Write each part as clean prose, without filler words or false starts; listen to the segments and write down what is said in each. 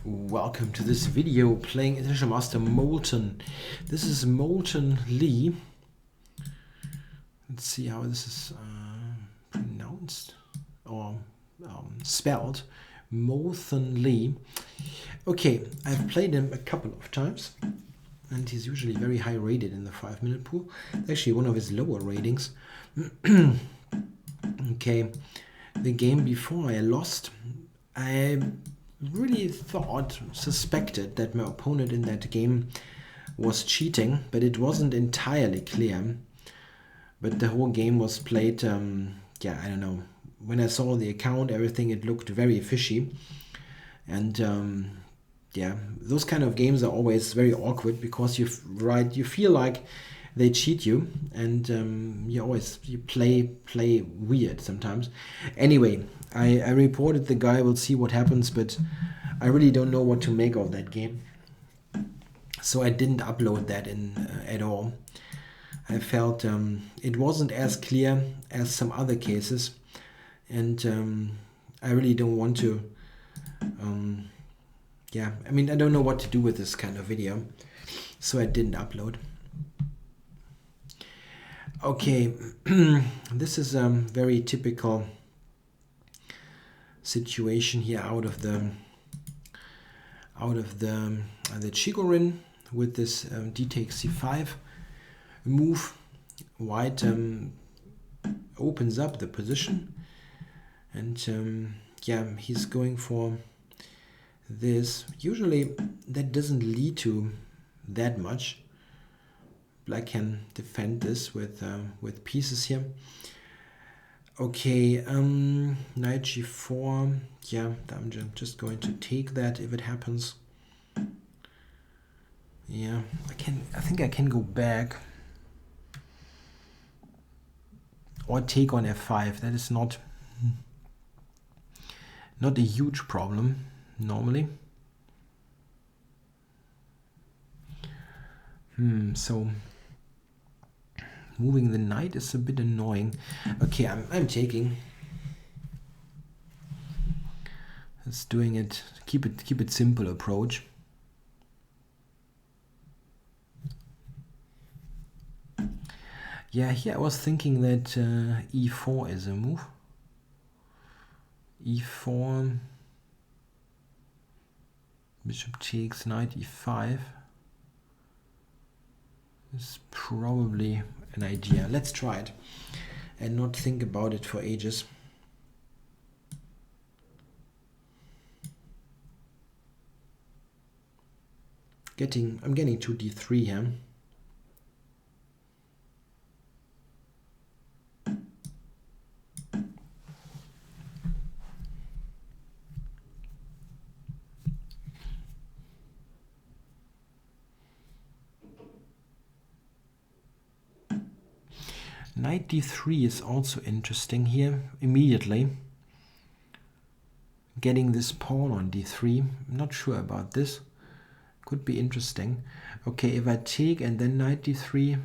Welcome to this video playing International Master Moulthun. This is Moulthun Lee. Let's see how this is pronounced or spelled. Moulthun Lee. Okay, I've played him a couple of times and he's usually very high rated in the 5-minute pool. Actually one of his lower ratings. Okay, the game before I lost, I really suspected that my opponent in that game was cheating, but it wasn't entirely clear. But the whole game was played, I don't know. When I saw the account, everything, it looked very fishy. And those kind of games are always very awkward because you feel like they cheat you, and you play weird sometimes. Anyway, I reported the guy. We'll see what happens, but I really don't know what to make of that game, so I didn't upload that in at all. I felt it wasn't as clear as some other cases, and I really don't want to. I don't know what to do with this kind of video, so I didn't upload. Okay, this is a very typical situation here out of the Chigorin with this d takes c5 move. White opens up the position, and he's going for this. Usually that doesn't lead to that much. Black can defend this with pieces here. Okay, knight g4. Yeah, I'm just going to take that if it happens. Yeah, I think I can go back or take on f5. That is not a huge problem normally. So moving the knight is a bit annoying. Okay, I'm taking. It's doing it. Keep it simple approach. Yeah, here I was thinking that e4 is a move. e4. Bishop takes knight e5. Is probably an idea. Let's try it and not think about it for ages. I'm getting to d3 here. Knight d3 is also interesting here immediately. Getting this pawn on d3. I'm not sure about this. Could be interesting. Okay, if I take and then knight d3,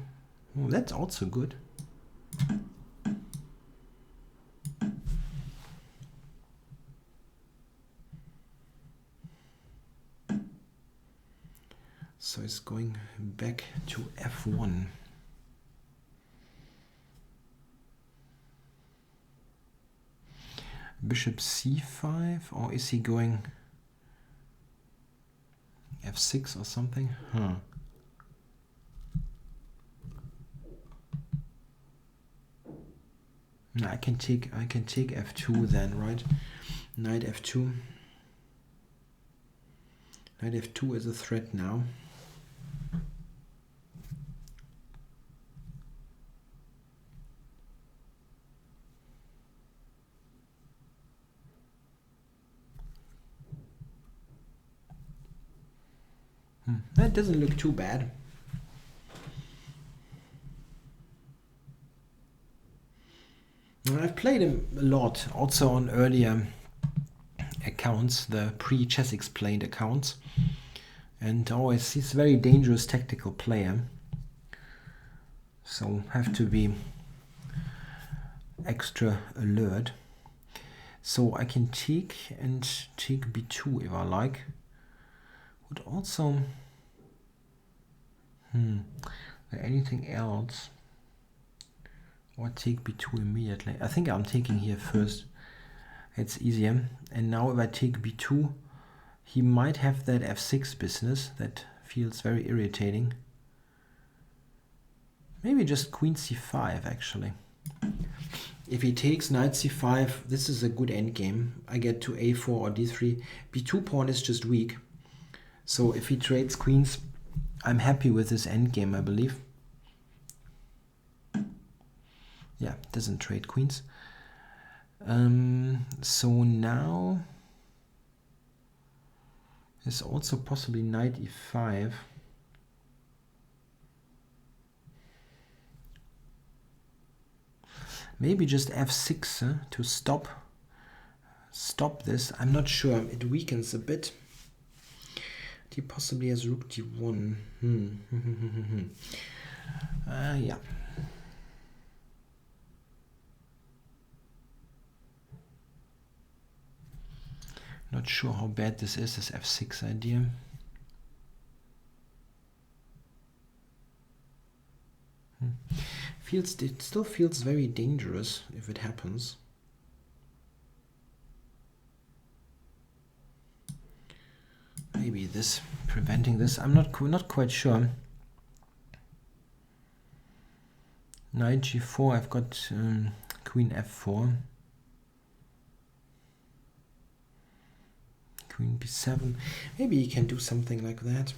well, that's also good. So it's going back to f1. Bishop c5, or is he going f6 or something? No, I can take f2 then, right? Knight f2. Knight f2 is a threat now. That doesn't look too bad. I've played him a lot, also on earlier accounts, the pre-Chess Explained accounts, and always he's a very dangerous tactical player. So have to be extra alert. So I can take and take b2 if I like. Would also... anything else? Or take b2 immediately? I think I'm taking here first. It's easier. And now if I take b2, he might have that f6 business. That feels very irritating. Maybe just queen c5 actually. If he takes knight c5, this is a good endgame. I get to a4 or d3. b2 pawn is just weak. So if he trades queens, I'm happy with this endgame, I believe. Yeah, doesn't trade queens. So now there's also possibly knight e5. Maybe just f6 to stop this. I'm not sure. It weakens a bit. He possibly has rook d1. Yeah. Not sure how bad this is, this f6 idea. It still feels very dangerous if it happens. Maybe this, preventing this. I'm not quite sure. Knight g4. I've got queen f4. Queen b7. Maybe he can do something like that.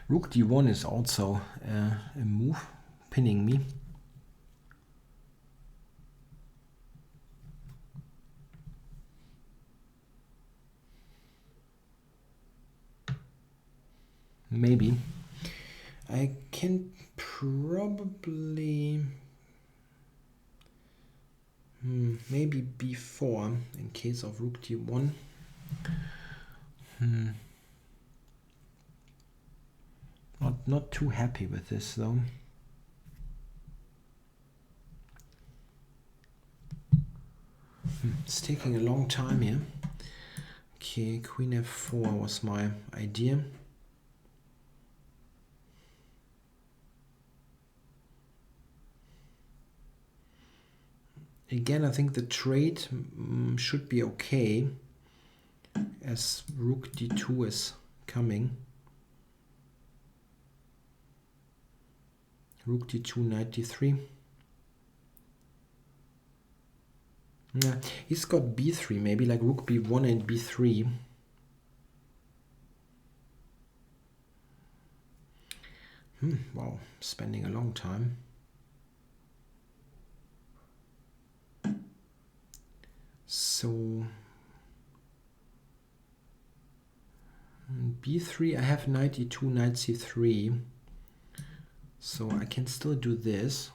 Rook d1 is also a move, pinning me. Maybe. I can probably... maybe b4 in case of rook d1. Not too happy with this though. It's taking a long time here. Okay, queen f4 was my idea. Again, I think the trade should be okay as rook d2 is coming. Rook d2, knight d3. Yeah, he's got b3, maybe like rook b1 and b3. Wow, spending a long time. So b3, I have knight e2, knight c3. So I can still do this.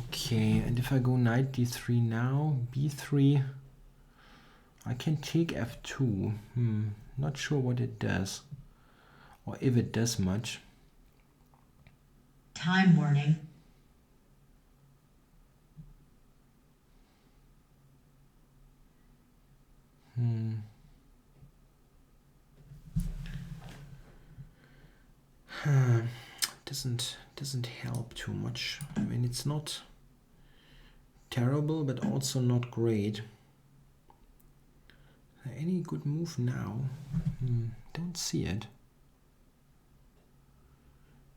Okay, and if I go knight d3 now, b3, I can take f2. Not sure what it does, or if it does much. Time warning. Doesn't help too much. I mean, it's not terrible, but also not great. Any good move now? Don't see it.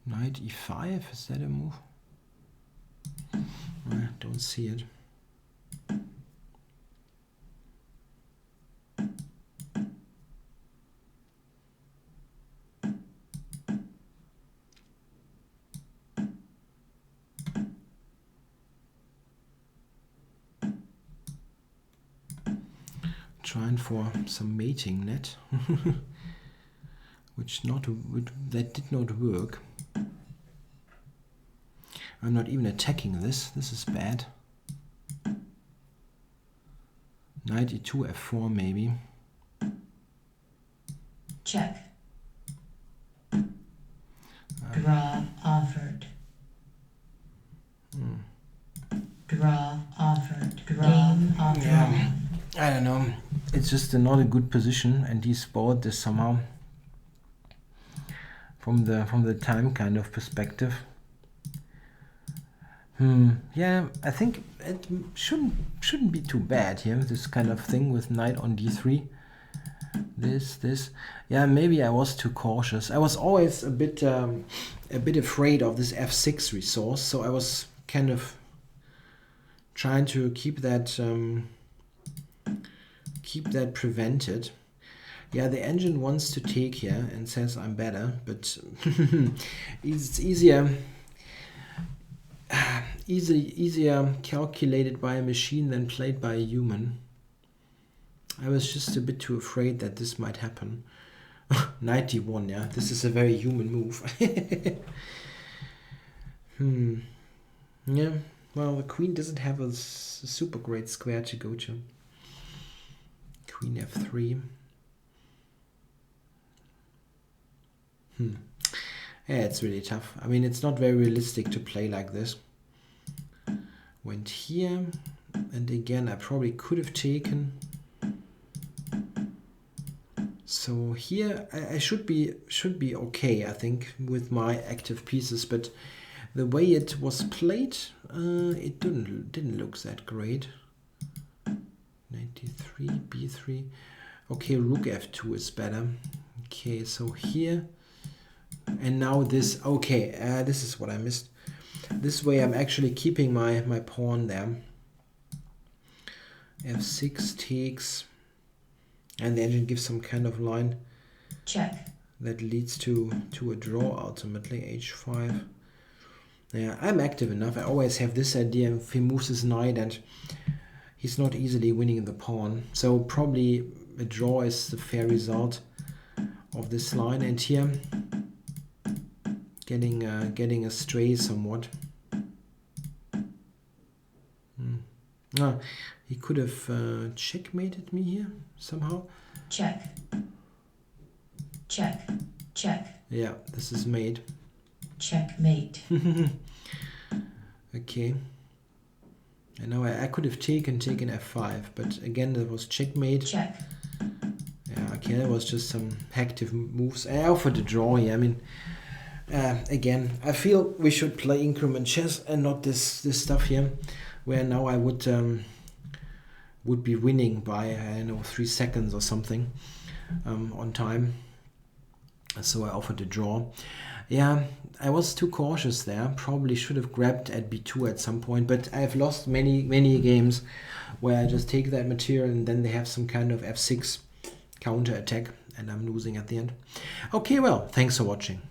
Knight e5, is that a move? Don't see it. Trying for some mating net, that did not work. I'm not even attacking this. This is bad. Knight e2, f4 maybe. Check. Draw offered. Draw offered. Draw offered. Yeah, I don't know. It's just not a good position, and he spoiled this somehow from the time kind of perspective. Yeah, I think it shouldn't be too bad here. This kind of thing with knight on d3. This. Yeah, maybe I was too cautious. I was always a bit afraid of this f6 resource, so I was kind of trying to keep that prevented. Yeah, the engine wants to take here and says I'm better, but it's easier calculated by a machine than played by a human. I was just a bit too afraid that this might happen. Knight d1, yeah, this is a very human move. Yeah, well, the queen doesn't have a super great square to go to. Queen f3. Yeah, it's really tough. I mean, it's not very realistic to play like this. Went here, and again, I probably could have taken. So here, I should be okay, I think, with my active pieces. But the way it was played, it didn't look that great. 93, b3. Okay, rook f2 is better. Okay, so here. And now this, okay, this is what I missed. This way I'm actually keeping my pawn there. f6 takes, and the engine gives some kind of line. Check. That leads to a draw ultimately, h5. Yeah, I'm active enough. I always have this idea, if he moves his knight and he's not easily winning the pawn. So probably a draw is the fair result of this line. And here, getting astray somewhat. He could have checkmated me here somehow. Check. Check. Check. Yeah, this is mate. Checkmate. Okay. And now I could have taken f5, but again that was checkmate. Check. Yeah, okay, that was just some active moves. I offered a draw here. I mean, again, I feel we should play increment chess and not this stuff here, where now I would be winning by, I don't know, 3 seconds or something on time. So I offered a draw. Yeah, I was too cautious there. Probably should have grabbed at b2 at some point, but I've lost many games where I just take that material and then they have some kind of f6 counter attack and I'm losing at the end. Okay, well, thanks for watching.